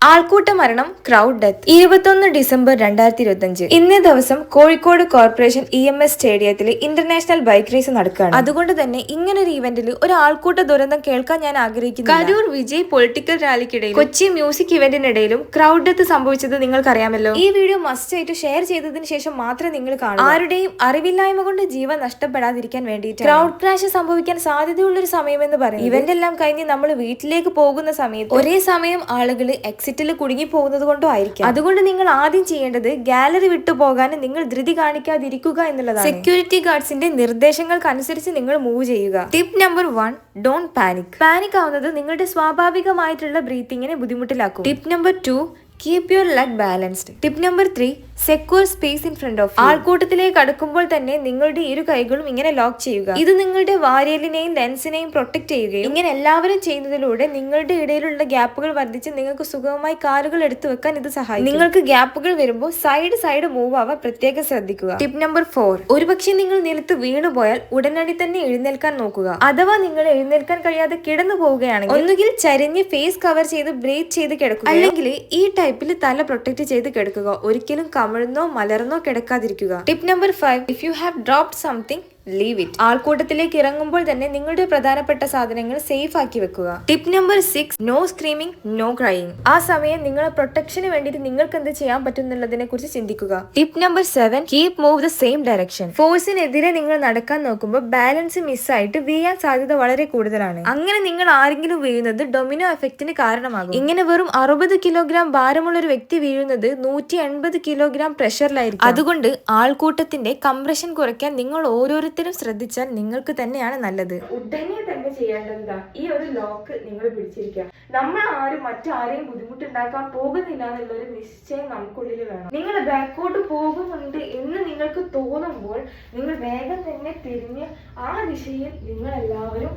ആൾക്കൂട്ട മരണം, crowd death. 21 December 2025 ഇന്നേ ദിവസം കോഴിക്കോട് കോർപ്പറേഷൻ EMS സ്റ്റേഡിയത്തിൽ ഇന്റർനാഷണൽ ബൈക്ക് റേസ് നടക്കുകയാണ്. അതുകൊണ്ട് തന്നെ ഇങ്ങനൊരു ഇവന്റിൽ ഒരു ആൾക്കൂട്ട ദുരന്തം കേൾക്കാൻ ഞാൻ ആഗ്രഹിക്കുന്നു. കരൂർ വിജയ് പൊളിറ്റിക്കൽ റാലിക്കിടയിൽ കൊച്ചി മ്യൂസിക് ഇവന്റിനിടയിലും ക്രൗഡ് ഡെത്ത് സംഭവിച്ചത് നിങ്ങൾക്കറിയാമല്ലോ. ഈ വീഡിയോ മസ്റ്റ് ആയിട്ട് ഷെയർ ചെയ്തതിന് ശേഷം മാത്രമേ നിങ്ങൾ കാണൂ. ആരുടെയും അറിവില്ലായ്മ കൊണ്ട് ജീവൻ നഷ്ടപ്പെടാതിരിക്കാൻ വേണ്ടിയിട്ട് ക്രൗഡ് ക്രാഷ് സംഭവിക്കാൻ സാധ്യതയുള്ള ഒരു സമയമെന്ന് പറയും. ഇവന്റ് എല്ലാം കഴിഞ്ഞ് നമ്മൾ വീട്ടിലേക്ക് പോകുന്ന സമയത്ത് ഒരേ സമയം ആളുകൾ എക്സിറ്റിൽ കുടുങ്ങി പോകുന്നത് കൊണ്ടോ ആയിരിക്കും. അതുകൊണ്ട് നിങ്ങൾ ആദ്യം ചെയ്യേണ്ടത് ഗാലറി വിട്ടു പോകാൻ നിങ്ങൾ ധൃതി കാണിക്കാതിരിക്കുക എന്നുള്ളതാണ്. സെക്യൂരിറ്റി ഗാർഡ്സിന്റെ നിർദ്ദേശങ്ങൾക്കനുസരിച്ച് നിങ്ങൾ മൂവ് ചെയ്യുക. Tip number 1, don't panic. Panic ആവുന്നത് നിങ്ങളുടെ സ്വാഭാവികമായിട്ടുള്ള ബ്രീത്തിങ്ങിനെ ബുദ്ധിമുട്ടിലാക്കും. Tip number 2, keep your leg balanced. Tip number 3, secure space in front of. ആൾക്കൂട്ടത്തിലേക്ക് അടുക്കുമ്പോൾ തന്നെ നിങ്ങളുടെ ഇരു കൈകളും ഇങ്ങനെ ലോക്ക് ചെയ്യുക. ഇത് നിങ്ങളുടെ വാരിയലിനെയും ലെൻസിനെയും പ്രൊട്ടക്ട് ചെയ്യുകയും ഇങ്ങനെ എല്ലാവരും ചെയ്യുന്നതിലൂടെ നിങ്ങളുടെ ഇടയിലുള്ള ഗ്യാപ്പുകൾ വർദ്ധിച്ച് നിങ്ങൾക്ക് സുഗമമായി കാലുകൾ എടുത്തു വെക്കാൻ ഇത് സഹായിക്കും. നിങ്ങൾക്ക് ഗ്യാപ്പുകൾ വരുമ്പോൾ സൈഡ് മൂവ് ആവാൻ പ്രത്യേകം ശ്രദ്ധിക്കുക. ടിപ്പ് നമ്പർ 4, ഒരുപക്ഷെ നിങ്ങൾ നിലത്ത് വീണുപോയാൽ ഉടനടി തന്നെ എഴുന്നേൽക്കാൻ നോക്കുക. അഥവാ നിങ്ങൾ എഴുന്നേൽക്കാൻ കഴിയാതെ കിടന്നു പോവുകയാണെങ്കിൽ ഒന്നുകിൽ ചരിഞ്ഞ് ഫേസ് കവർ ചെയ്ത് ബ്രീത്ത് ചെയ്ത് കിടക്കുക, അല്ലെങ്കിൽ ഈ ടൈപ്പിൽ തല പ്രൊട്ടക്ട് ചെയ്ത് കിടക്കുക. ഒരിക്കലും കമിഴ്ന്നോ മലർന്നോ കിടക്കാതിരിക്കുക. Tip number 5, if you have dropped something, leave it. ആൾക്കൂട്ടത്തിലേക്ക് ഇറങ്ങുമ്പോൾ തന്നെ നിങ്ങളുടെ പ്രധാനപ്പെട്ട സാധനങ്ങൾ സേഫ് ആക്കി വെക്കുക. Tip number 6, no screaming, no crying. ആ സമയം നിങ്ങളെ പ്രൊട്ടക്ഷന് വേണ്ടിയിട്ട് നിങ്ങൾക്ക് എന്ത് ചെയ്യാൻ പറ്റുന്നുള്ളതിനെ കുറിച്ച് ചിന്തിക്കുക. Tip number 7, keep move the same direction. ഫോഴ്സിനെതിരെ നിങ്ങൾ നടക്കാൻ നോക്കുമ്പോൾ ബാലൻസ് മിസ്സായിട്ട് വീഴാൻ സാധ്യത വളരെ കൂടുതലാണ്. അങ്ങനെ നിങ്ങൾ ആരെങ്കിലും വീഴുന്നത് ഡൊമിനോ എഫക്റ്റിന് കാരണമാകും. ഇങ്ങനെ വെറും 60 കിലോഗ്രാം ഭാരമുള്ള ഒരു വ്യക്തി വീഴുന്നത് 180 കിലോഗ്രാം പ്രഷറിലായിരിക്കും. അതുകൊണ്ട് ആൾക്കൂട്ടത്തിന്റെ കംപ്രഷൻ കുറയ്ക്കാൻ നിങ്ങൾ ഓരോരുത്തരും ശ്രദ്ധിച്ചാൽ നിങ്ങൾക്ക് തന്നെയാണ് നല്ലത്. ഉടനെ തന്നെ ചെയ്യേണ്ടത് ഈ ഒരു ലോക്ക് നിങ്ങൾ പിടിച്ചിരിക്കുക. നമ്മൾ ആരും മറ്റാരെയും ബുദ്ധിമുട്ടുണ്ടാക്കാൻ പോകുന്നില്ല എന്നുള്ളൊരു നിശ്ചയം നമുക്കുള്ളിൽ വേണം. നിങ്ങൾ ബാക്കോട്ട് പോകുന്നുണ്ട് എന്ന് നിങ്ങൾക്ക് തോന്നുമ്പോൾ നിങ്ങൾ വേഗം തന്നെ തിരിഞ്ഞ് ആ ദിശയിൽ നിങ്ങൾ എല്ലാവരും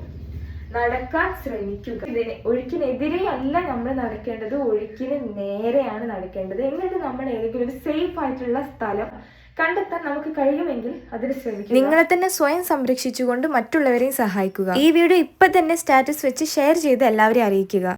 നടക്കാൻ ശ്രമിക്കുക. ഒഴുക്കിനെതിരെ അല്ല നമ്മൾ നടക്കേണ്ടത്, ഒഴുക്കിന് നേരെയാണ് നടക്കേണ്ടത്. എന്നിട്ട് നമ്മൾ ഏതെങ്കിലും ഒരു സേഫ് ആയിട്ടുള്ള സ്ഥലം കണ്ടെത്താൻ നമുക്ക് കഴിയുമെങ്കിൽ അതിന് ശ്രമിക്കുക. നിങ്ങളെ തന്നെ സ്വയം സംരക്ഷിച്ചുകൊണ്ട് മറ്റുള്ളവരെയും സഹായിക്കുക. ഈ വീഡിയോ ഇപ്പൊ തന്നെ സ്റ്റാറ്റസ് വെച്ച് ഷെയർ ചെയ്ത് എല്ലാവരെയും അറിയിക്കുക.